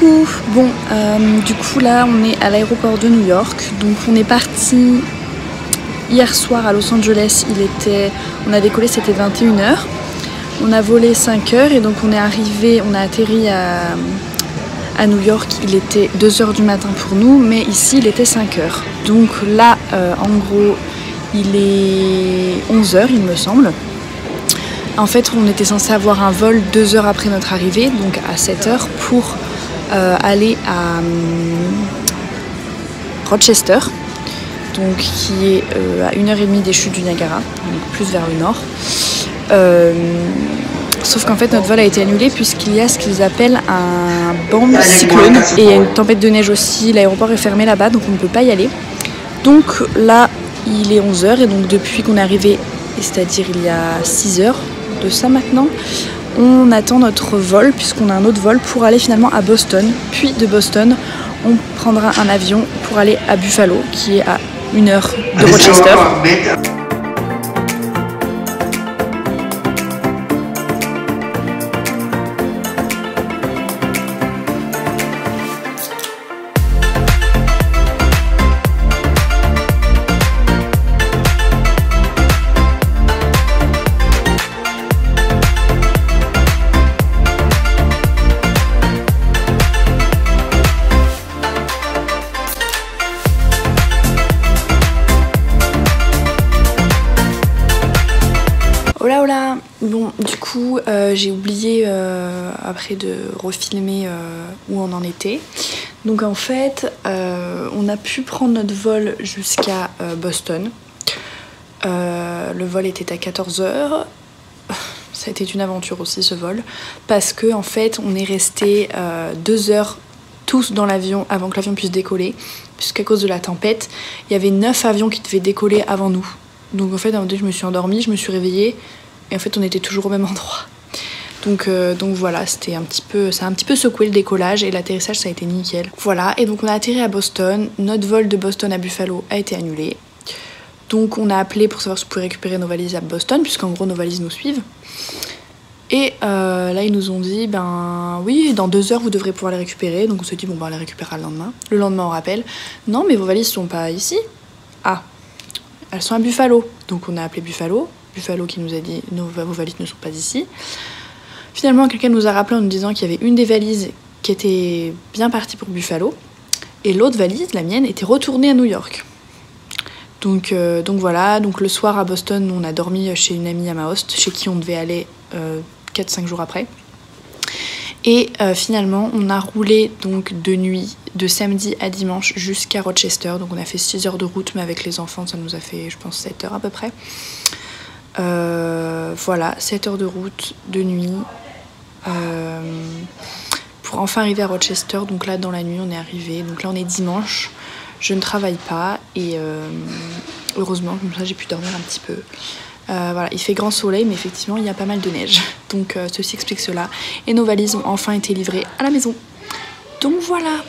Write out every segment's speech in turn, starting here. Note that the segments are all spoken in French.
Coucou. Bon, du coup là on est à l'aéroport de New York. Donc on est parti hier soir à Los Angeles. On a décollé, c'était 21h. On a volé 5 heures et donc on a atterri à New York. Il était 2h du matin pour nous, mais ici il était 5 heures. Donc là en gros il est 11h il me semble. En fait on était censé avoir un vol 2 heures après notre arrivée, donc à 7h pour aller à Rochester, donc qui est à 1h30 des chutes du Niagara, donc plus vers le nord. Sauf qu'en fait notre vol a été annulé puisqu'il y a ce qu'ils appellent un banc cyclone et il y a une tempête de neige aussi. L'aéroport est fermé là-bas, donc on ne peut pas y aller. Donc là il est 11h et donc depuis qu'on est arrivé, c'est-à-dire il y a 6 heures de ça maintenant, on attend notre vol puisqu'on a un autre vol pour aller finalement à Boston. Puis de Boston, on prendra un avion pour aller à Buffalo qui est à 1 heure de Rochester. Hola. Bon, du coup, j'ai oublié après de refilmer où on en était. Donc en fait, on a pu prendre notre vol jusqu'à Boston. Le vol était à 14h. Ça a été une aventure aussi ce vol. Parce que en fait, on est resté 2 heures tous dans l'avion avant que l'avion puisse décoller. Puisqu'à cause de la tempête, il y avait 9 avions qui devaient décoller avant nous. Donc en fait, à un moment donné, je me suis endormie, je me suis réveillée. Et en fait on était toujours au même endroit. Donc voilà, ça a un petit peu secoué le décollage et l'atterrissage ça a été nickel. Voilà, et donc on a atterri à Boston. Notre vol de Boston à Buffalo a été annulé. Donc on a appelé pour savoir si on pouvait récupérer nos valises à Boston, puisqu'en gros nos valises nous suivent. Et là ils nous ont dit, ben oui, dans 2 heures vous devrez pouvoir les récupérer. Donc on s'est dit, bon ben on les récupérera le lendemain. Le lendemain on rappelle, non mais vos valises sont pas ici. Ah, elles sont à Buffalo. Donc on a appelé Buffalo qui nous a dit vos valises ne sont pas ici. Finalement quelqu'un nous a rappelé en nous disant qu'il y avait une des valises qui était bien partie pour Buffalo et l'autre valise, la mienne, était retournée à New York. Donc voilà, donc le soir à Boston on a dormi chez une amie à Mahost, chez qui on devait aller 4-5 jours après. Et finalement on a roulé donc de nuit, de samedi à dimanche jusqu'à Rochester. Donc on a fait 6 heures de route, mais avec les enfants ça nous a fait je pense 7 heures à peu près. Voilà, 7 heures de route de nuit pour enfin arriver à Rochester. Donc là dans la nuit on est arrivé, donc là on est dimanche, je ne travaille pas et heureusement comme ça j'ai pu dormir un petit peu. Voilà, il fait grand soleil mais effectivement il y a pas mal de neige, donc ceci explique cela. Et nos valises ont enfin été livrées à la maison, donc voilà.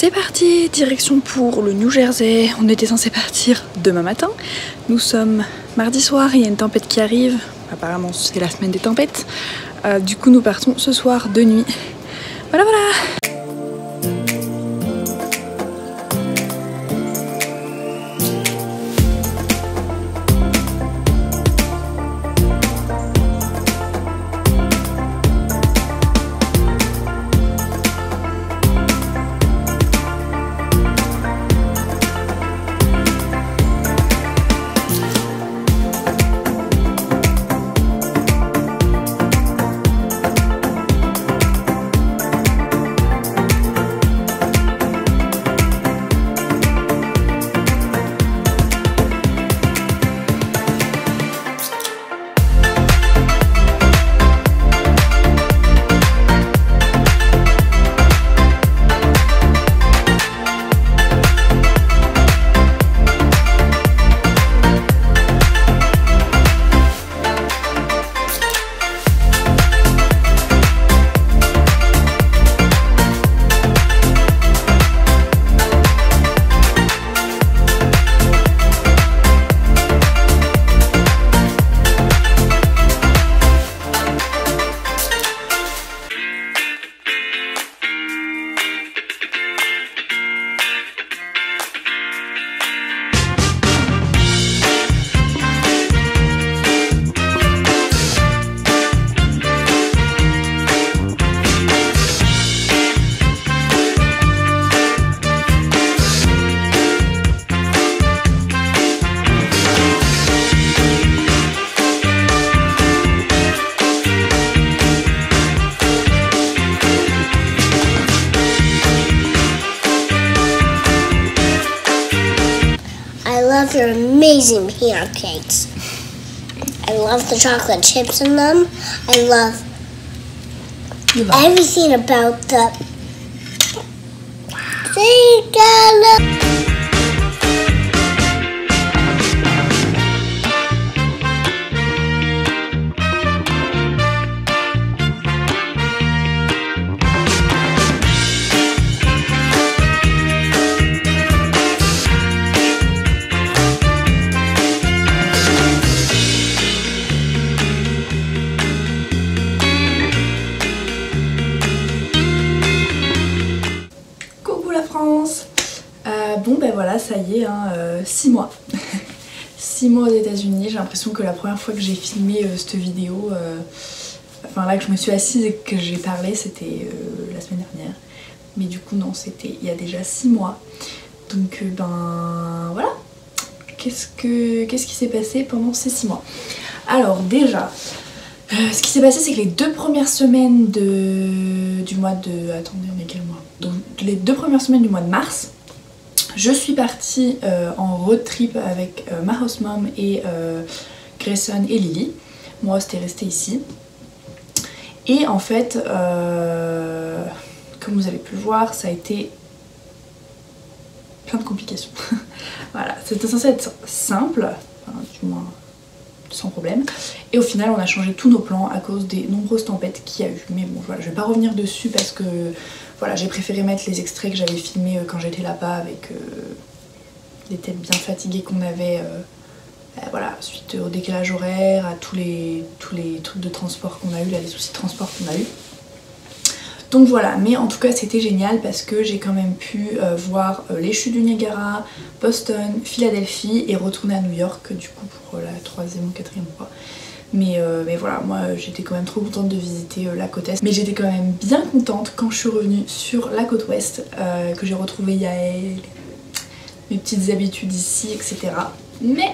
C'est parti, direction pour le New Jersey. On était censé partir demain matin. Nous sommes mardi soir, il y a une tempête qui arrive. Apparemment c'est la semaine des tempêtes. Du coup nous partons ce soir de nuit. Voilà. your amazing pancakes. I love the chocolate chips in them. I love everything about the Bon ben voilà, ça y est, 6 mois. 6 mois aux États-Unis. J'ai l'impression que la première fois que j'ai filmé cette vidéo, enfin là que je me suis assise et que j'ai parlé, c'était la semaine dernière. Mais du coup non, c'était il y a déjà 6 mois. Donc ben voilà. Qu'est-ce qui s'est passé pendant ces 6 mois? Alors déjà, ce qui s'est passé, c'est que les 2 premières semaines du mois de... Attendez, on est quel mois? Donc les 2 premières semaines du mois de mars, je suis partie en road trip avec ma host mom et Grayson et Lily. Moi, c'était resté ici. Et en fait, comme vous avez pu le voir, ça a été plein de complications. Voilà, c'était censé être simple, enfin, du moins sans problème. Et au final, on a changé tous nos plans à cause des nombreuses tempêtes qu'il y a eu. Mais bon, voilà, je vais pas revenir dessus parce que voilà, j'ai préféré mettre les extraits que j'avais filmés quand j'étais là-bas avec les têtes bien fatiguées qu'on avait. Voilà, suite au décalage horaire, à tous les trucs de transport qu'on a eu, là, les soucis de transport qu'on a eu. Donc voilà, mais en tout cas c'était génial parce que j'ai quand même pu voir les chutes du Niagara, Boston, Philadelphie et retourner à New York du coup pour la 3e ou 4e fois. Mais voilà, moi j'étais quand même trop contente de visiter la côte Est. Mais j'étais quand même bien contente quand je suis revenue sur la côte Ouest, que j'ai retrouvé Yael, mes petites habitudes ici, etc. Mais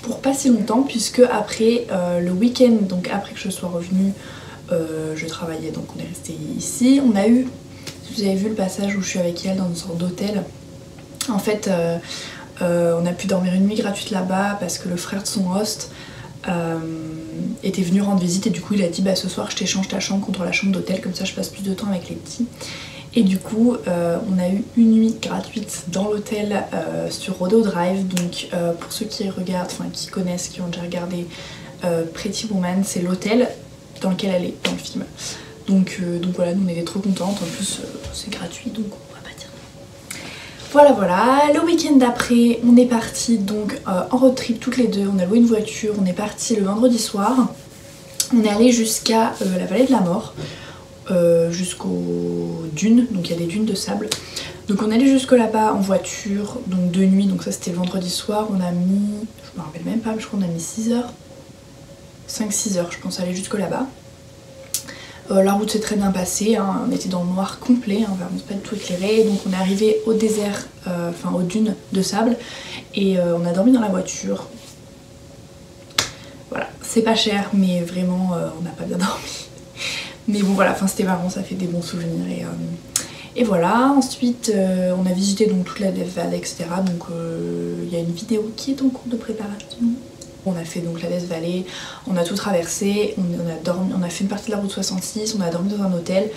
pour pas si longtemps, puisque après le week-end, donc après que je sois revenue, je travaillais, donc on est resté ici. On a eu, si vous avez vu le passage où je suis avec elle dans une sorte d'hôtel, en fait on a pu dormir une nuit gratuite là-bas parce que le frère de son host était venu rendre visite et du coup il a dit bah ce soir je t'échange ta chambre contre la chambre d'hôtel, comme ça je passe plus de temps avec les petits. Et du coup on a eu une nuit gratuite dans l'hôtel sur Rodeo Drive. Donc pour ceux qui regardent, enfin qui connaissent, qui ont déjà regardé Pretty Woman, c'est l'hôtel dans lequel elle est dans le film. Donc voilà, nous on était trop contentes, en plus c'est gratuit donc on va pas dire non. Voilà, le week-end d'après on est parti donc en road trip toutes les deux, on a loué une voiture, on est parti le vendredi soir, on est allé jusqu'à la vallée de la mort, jusqu'aux dunes, donc il y a des dunes de sable. Donc on est allé jusque là-bas en voiture, donc de nuit, donc ça c'était le vendredi soir, on a mis, je me rappelle même pas, mais je crois qu'on a mis 6 heures. 5-6 heures je pense aller jusque là-bas. La route s'est très bien passée, hein. On était dans le noir complet, hein. On va pas du tout éclairé. Donc on est arrivé au désert, enfin aux dunes de sable et on a dormi dans la voiture. Voilà, c'est pas cher mais vraiment on n'a pas bien dormi. Mais bon voilà, enfin c'était marrant, ça fait des bons souvenirs et voilà. Ensuite on a visité donc toute la Death Valley, etc. Donc il y a une vidéo qui est en cours de préparation. On a fait donc la Death Valley, on a tout traversé, on a fait une partie de la route 66, on a dormi dans un hôtel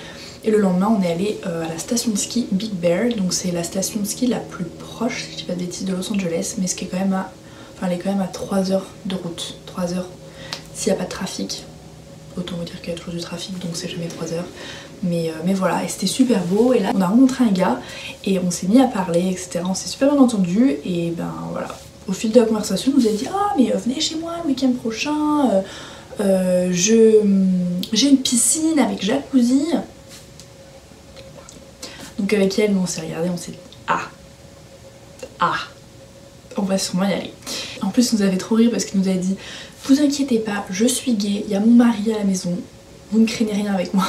et le lendemain on est allé à la station de ski Big Bear. Donc c'est la station de ski la plus proche, si je dis pas de bêtises, de Los Angeles, mais ce qui est quand même à, enfin elle est quand même à 3 heures de route, 3 heures s'il n'y a pas de trafic. Autant vous dire qu'il y a toujours du trafic donc c'est jamais 3 heures. Mais voilà, et c'était super beau. Et là on a rencontré un gars et on s'est mis à parler, etc. On s'est super bien entendu et ben voilà. Au fil de la conversation, il nous a dit « Ah mais venez chez moi le week-end prochain, j'ai une piscine avec jacuzzi. » Donc avec elle, nous on s'est regardé, on s'est dit « Ah, on va sûrement y aller. » En plus, il nous avait trop rire parce qu'il nous a dit « Vous inquiétez pas, je suis gay, il y a mon mari à la maison, vous ne craignez rien avec moi. »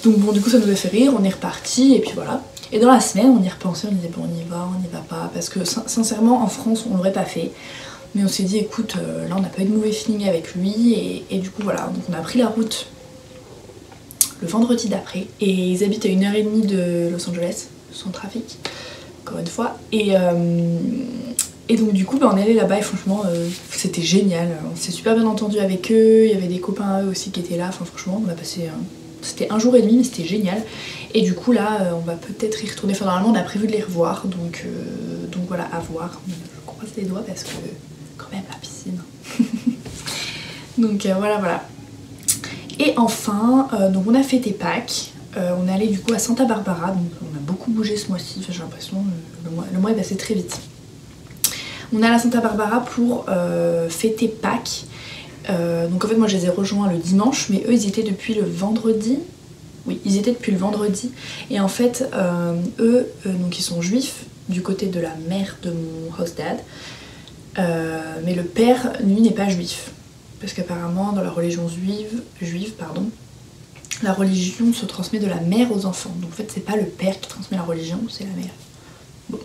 Donc bon, du coup ça nous a fait rire, on est reparti et puis voilà. Et dans la semaine, on y repensait, on disait bon, on y va pas, parce que sincèrement en France on l'aurait pas fait. Mais on s'est dit écoute, là on n'a pas eu de mauvais feeling avec lui et du coup voilà, donc on a pris la route le vendredi d'après. Et ils habitent à 1h30 de Los Angeles, sans trafic, encore une fois. Et donc du coup on est allé là-bas et franchement c'était génial, on s'est super bien entendu avec eux, il y avait des copains à eux aussi qui étaient là, enfin franchement on a passé, c'était 1 jour et demi mais c'était génial. Et du coup là on va peut-être y retourner, enfin normalement on a prévu de les revoir, donc voilà, à voir, je croise les doigts parce que quand même la piscine. Donc voilà. Et enfin, donc on a fêté Pâques, on est allé du coup à Santa Barbara, donc on a beaucoup bougé ce mois-ci, enfin, j'ai l'impression le mois est passé très vite. On est à la Santa Barbara pour fêter Pâques. Donc en fait moi je les ai rejoints le dimanche, mais eux ils étaient depuis le vendredi. Oui, ils étaient depuis le vendredi. Et en fait eux, donc ils sont juifs du côté de la mère de mon house dad. Mais le père, lui, n'est pas juif. Parce qu'apparemment dans la religion juive, la religion se transmet de la mère aux enfants. Donc en fait c'est pas le père qui transmet la religion, c'est la mère. Bon.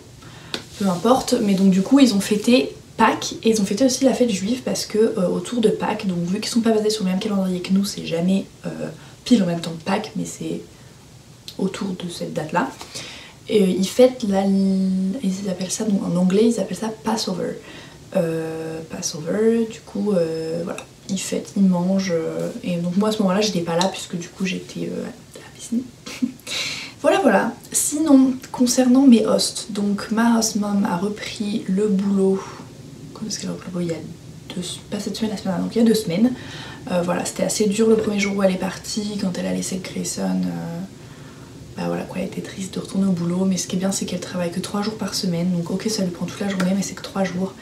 Peu importe, mais donc du coup ils ont fêté Pâques et ils ont fêté aussi la fête juive parce que autour de Pâques, donc vu qu'ils sont pas basés sur le même calendrier que nous, c'est jamais pile en même temps que Pâques, mais c'est autour de cette date là. Et ils fêtent ils appellent ça, donc en anglais ils appellent ça Passover. Passover, du coup voilà, ils fêtent, ils mangent et donc moi à ce moment là j'étais pas là puisque du coup j'étais à la piscine. Voilà. Sinon, concernant mes hosts, donc ma host mom a repris le boulot. Quand est-ce qu'elle a repris le boulot? Il y a pas cette semaine, la semaine dernière, donc il y a 2 semaines. Voilà, c'était assez dur le premier jour où elle est partie, quand elle a laissé Grayson. Bah voilà quoi, elle était triste de retourner au boulot, mais ce qui est bien c'est qu'elle travaille que 3 jours par semaine, donc ok ça lui prend toute la journée, mais c'est que 3 jours.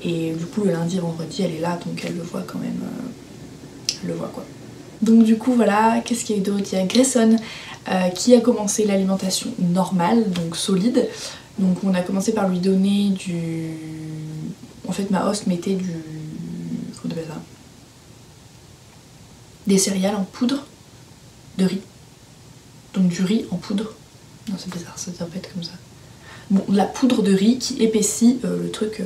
Et du coup le lundi et vendredi elle est là, donc elle le voit quand même. Elle le voit quoi. Donc du coup voilà, qu'est-ce qu'il y a eu d'autre? Il y a Grayson qui a commencé l'alimentation normale, donc solide. Donc on a commencé par lui donner du... En fait ma host mettait du... Comment on appelle ça? Des céréales en poudre de riz. Donc du riz en poudre. Non c'est bizarre, ça doit pas être comme ça. Bon, la poudre de riz qui épaissit le truc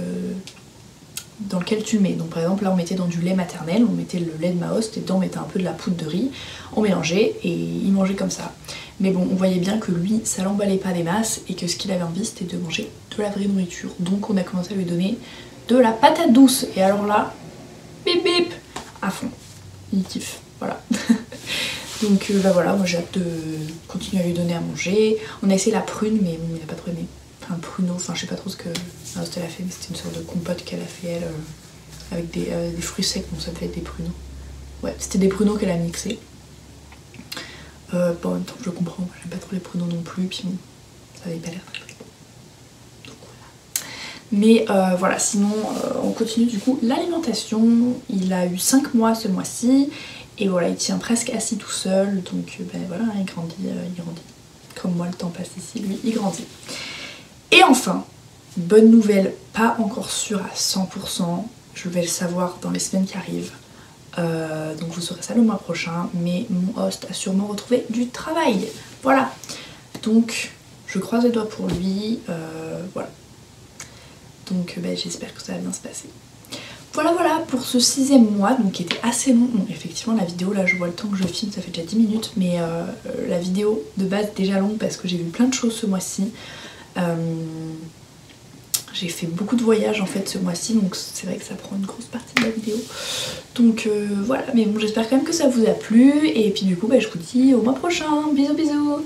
dans lequel tu le mets. Donc par exemple là on mettait dans du lait maternel, on mettait le lait de ma host et dedans on mettait un peu de la poudre de riz, on mélangeait et il mangeait comme ça. Mais bon on voyait bien que lui ça l'emballait pas des masses et que ce qu'il avait envie c'était de manger de la vraie nourriture. Donc on a commencé à lui donner de la patate douce et alors là, bip bip, à fond, il kiffe, voilà. Donc bah voilà, moi j'ai hâte de continuer à lui donner à manger. On a essayé la prune mais bon, il n'a pas trop aimé. Enfin pruneau, enfin je sais pas trop ce que la host elle a fait, mais c'était une sorte de compote qu'elle a fait elle avec des fruits secs, donc ça devait être des pruneaux. Ouais, c'était des pruneaux qu'elle a mixés. Bon, en même temps je comprends, j'aime pas trop les pruneaux non plus, puis bon, ça avait pas l'air très bon. Donc voilà. Mais voilà, sinon on continue du coup l'alimentation. Il a eu 5 mois ce mois-ci. Et voilà, il tient presque assis tout seul, donc ben voilà, il grandit. Comme moi, le temps passe ici, lui, il grandit. Et enfin, bonne nouvelle, pas encore sûre à 100%, je vais le savoir dans les semaines qui arrivent. Donc vous saurez ça le mois prochain, mais mon host a sûrement retrouvé du travail. Voilà, donc je croise les doigts pour lui, voilà. Donc ben, j'espère que ça va bien se passer. Voilà pour ce 6e mois, donc qui était assez long. Bon, effectivement la vidéo, là je vois le temps que je filme, ça fait déjà 10 minutes, mais la vidéo de base est déjà longue parce que j'ai vu plein de choses ce mois-ci. J'ai fait beaucoup de voyages en fait ce mois-ci, donc c'est vrai que ça prend une grosse partie de la vidéo. Donc voilà, mais bon j'espère quand même que ça vous a plu, et puis du coup bah, je vous dis au mois prochain, bisous bisous.